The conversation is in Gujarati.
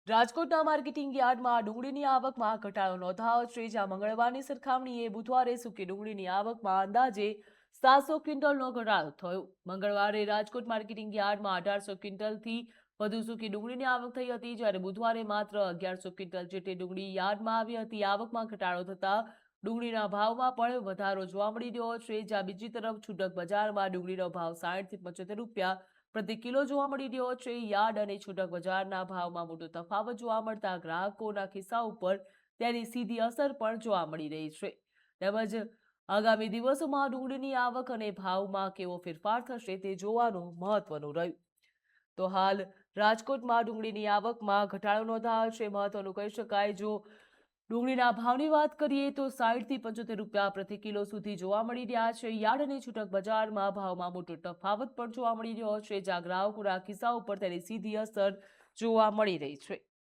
રાજકોટના માર્કેટિંગ યાર્ડમાં ડુંગળીની આવકમાં ઘટાડો નોંધાયો છે, જ્યાં મંગળવારની સરખામણીએ બુધવારે સૂકી ડુંગળીની આવકમાં અંદાજે 700 ક્વિન્ટલનો ઘટાડો થયો. મંગળવારે રાજકોટ માર્કેટિંગ યાર્ડમાં 1800 ક્વિન્ટલથી વધુ સૂકી ડુંગળીની આવક થઈ હતી, જ્યારે બુધવારે માત્ર 1100 ક્વિન્ટલ જેટલી ડુંગળી યાર્ડમાં આવી હતી. આવકમાં ઘટાડો થતા ડુંગળીના ભાવમાં પણ વધારો જોવા મળી રહ્યો છે, જ્યાં બીજી તરફ છૂટક બજારમાં ડુંગળીનો ભાવ 60 થી 75 રૂપિયા પ્રતિ કિલો જોવા મળી રહ્યો છે. યાર્ડ અને છૂટક બજારના ભાવમાં મોટો તફાવત જોવા મળતા ગ્રાહકોના ખિસ્સા ઉપર તેની સીધી અસર પણ જોવા મળી રહી છે. તેમજ આગામી દિવસોમાં ડુંગળીની આવક અને ભાવમાં કેવો ફેરફાર થશે તે જોવાનું મહત્વનું રહ્યું. તો હાલ રાજકોટમાં ડુંગળીની આવકમાં ઘટાડો નોંધાયો છે. મહત્વનું કહી શકાય. જો ડુંગળીના ભાવની વાત કરીએ તો 60 થી 75 રૂપિયા પ્રતિ કિલો સુધી જોવા મળી રહ્યા છે. યાર્ડ અને છૂટક બજારમાં ભાવમાં મોટો તફાવત પણ જોવા મળી રહ્યો છે, જ્યાં ગ્રાહકોના ખિસ્સા ઉપર તેની સીધી અસર જોવા મળી રહી છે.